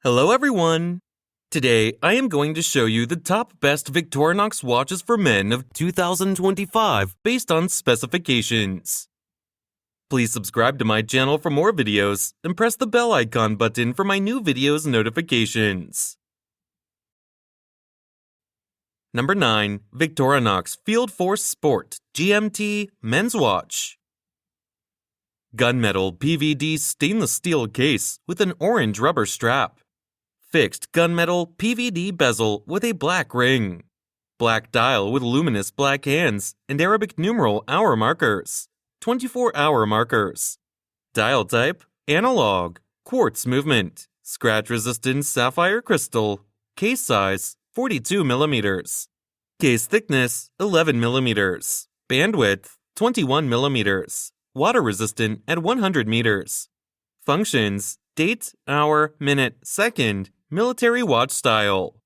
Hello everyone! Today I am going to show you the top best Victorinox watches for men of 2025 based on specifications. Please subscribe to my channel for more videos and press the bell icon button for my new videos notifications. Number 9. Victorinox FieldForce Sport GMT Men's Watch. Gunmetal PVD stainless steel case with an orange rubber strap. Fixed gunmetal PVD bezel with a black ring. Black dial with luminous black hands and Arabic numeral hour markers. 24-hour markers. Dial type, analog. Quartz movement. Scratch-resistant sapphire crystal. Case size, 42 mm. Case thickness, 11 mm. Bandwidth, 21 mm. Water resistant at 100 meters. Functions, date, hour, minute, second. Military watch style.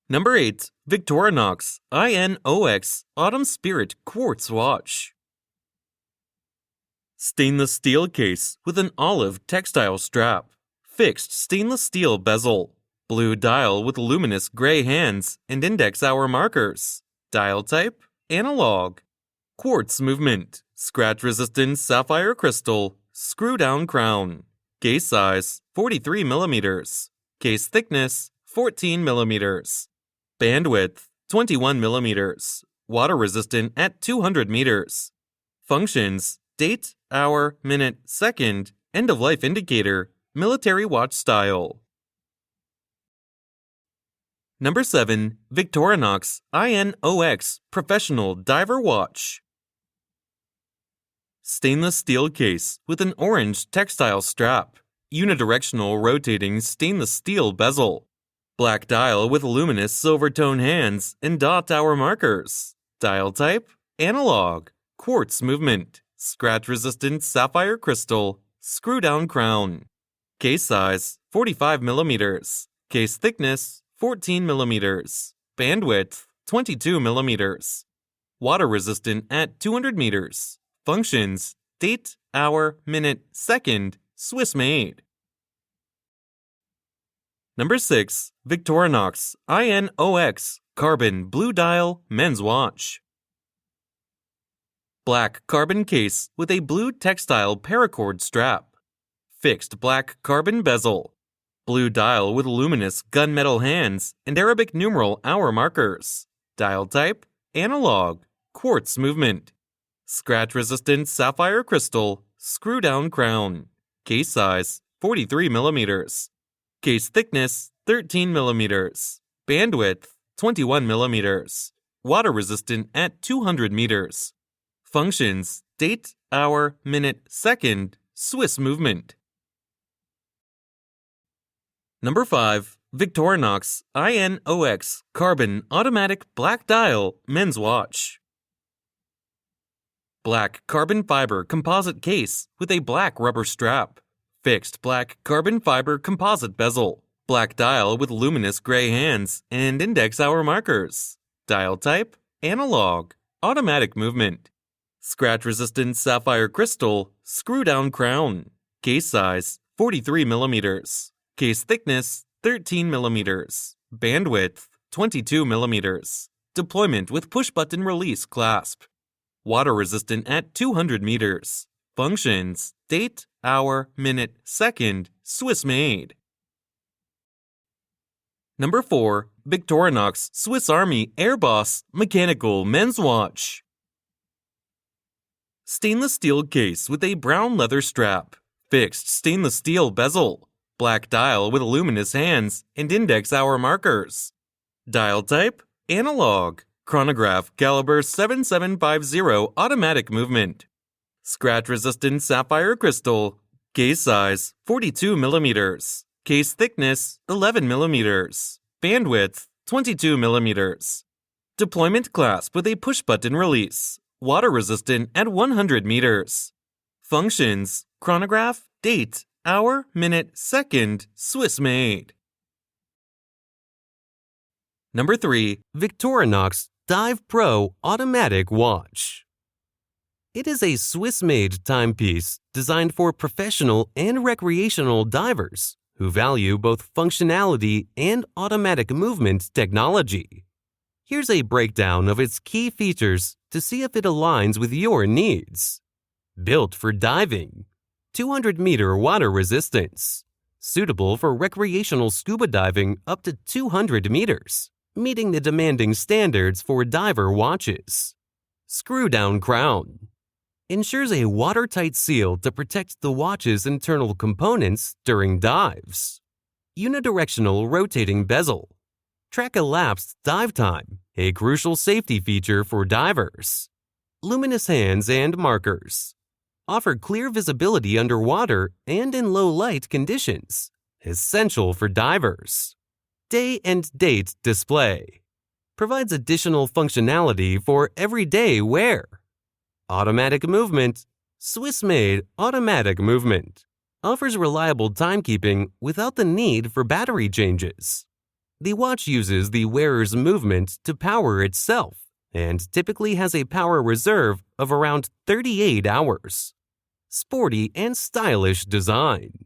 Number 8. Victorinox I.N.O.X. Autumn Spirit Quartz Watch. Stainless steel case with an olive textile strap. Fixed stainless steel bezel. Blue dial with luminous gray hands and index hour markers. Dial type, analog. Quartz movement. Scratch-resistant sapphire crystal. Screw-down crown. Case size, 43 mm. Case thickness, 14 mm. Bandwidth, 21 mm. Water resistant at 200 meters. Functions, date, hour, minute, second, end of life indicator, military watch style. Number 7. Victorinox I.N.O.X. Professional Diver Watch. Stainless steel case with an orange textile strap. Unidirectional rotating stainless steel bezel. Black dial with luminous silver tone hands and dot hour markers. Dial type, analog. Quartz movement. Scratch-resistant sapphire crystal. Screw-down crown. Case size, 45 mm. Case thickness, 14 mm. Bandwidth, 22 mm. Water resistant at 200 meters. Functions, date, hour, minute, second, Swiss made. Number 6. Victorinox I.N.O.X. Carbon Blue Dial Men's Watch. Black carbon case with a blue textile paracord strap. Fixed black carbon bezel. Blue dial with luminous gunmetal hands and Arabic numeral hour markers. Dial type, analog. Quartz movement. Scratch-resistant sapphire crystal, screw-down crown. Case size, 43 mm. Case thickness, 13 mm. Bandwidth, 21 mm. Water resistant at 200 meters. Functions, date, hour, minute, second, Swiss movement. Number 5. Victorinox I.N.O.X. Carbon Automatic Black Dial Men's Watch. Black carbon fiber composite case with a black rubber strap. Fixed black carbon fiber composite bezel. Black dial with luminous gray hands and index hour markers. Dial type, analog. Automatic movement. Scratch-resistant sapphire crystal, screw-down crown. Case size, 43 mm. Case thickness, 13 mm. Bandwidth, 22 mm. Deployment with push-button release clasp. Water resistant at 200 meters. Functions, date, hour, minute, second, Swiss made. Number 4. Victorinox Swiss Army AirBoss Mechanical Men's Watch. Stainless steel case with a brown leather strap. Fixed stainless steel bezel. Black dial with luminous hands and index hour markers. Dial type, analog. Chronograph caliber 7750 automatic movement. Scratch-resistant sapphire crystal. Case size, 42 mm. Case thickness, 11 mm. Bandwidth, 22 mm. Deployment clasp with a push-button release. Water resistant at 100 meters. Functions, chronograph, date, hour, minute, second, Swiss made. Number 3. Victorinox Dive Pro Automatic Watch. It is a Swiss-made timepiece designed for professional and recreational divers who value both functionality and automatic movement technology. Here's a breakdown of its key features to see if it aligns with your needs. Built for diving. 200-meter water resistance. Suitable for recreational scuba diving up to 200 meters, meeting the demanding standards for diver watches. Screw-down crown. Ensures a watertight seal to protect the watch's internal components during dives. Unidirectional rotating bezel. Track elapsed dive time, a crucial safety feature for divers. Luminous hands and markers. Offer clear visibility underwater and in low light conditions. Essential for divers. Day and date display. Provides additional functionality for everyday wear. Automatic movement. Swiss-made automatic movement. Offers reliable timekeeping without the need for battery changes. The watch uses the wearer's movement to power itself and typically has a power reserve of around 38 hours. Sporty and stylish design.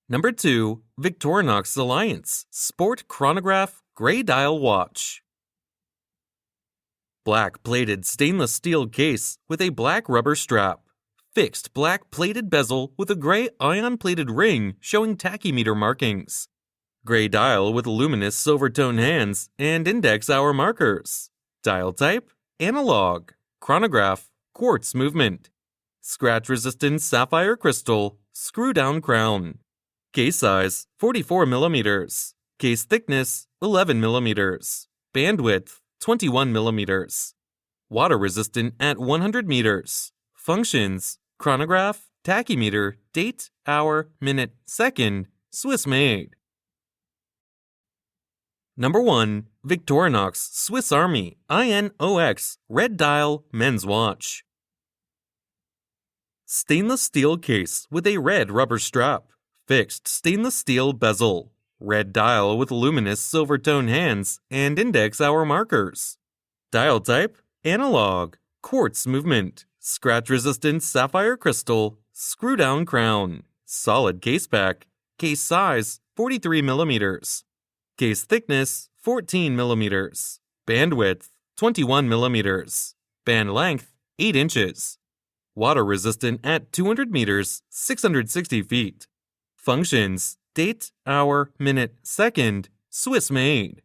Number 2. Victorinox Alliance Sport Chronograph Gray Dial Watch. Black plated stainless steel case with a black rubber strap. Fixed black plated bezel with a gray ion-plated ring showing tachymeter markings. Gray dial with luminous silver tone hands and index hour markers. Dial type, analog. Chronograph, quartz movement. Scratch-resistant sapphire crystal, screw-down crown. Case size, 44 millimeters. Case thickness, 11 millimeters. Bandwidth, 21 millimeters. Water resistant at 100 meters. Functions, chronograph, tachymeter, date, hour, minute, second, Swiss made. Number 1. Victorinox Swiss Army I.N.O.X. Red Dial Men's Watch. Stainless steel case with a red rubber strap. Fixed stainless steel bezel. Red dial with luminous silver tone hands and index hour markers. Dial type, analog. Quartz movement. Scratch-resistant sapphire crystal. Screw-down crown. Solid case back. Case size, 43 millimeters. Case thickness, 14 millimeters. Bandwidth, 21 millimeters. Band length, 8 inches. Water resistant at 200 meters, 660 feet. Functions, date, hour, minute, second, Swiss made.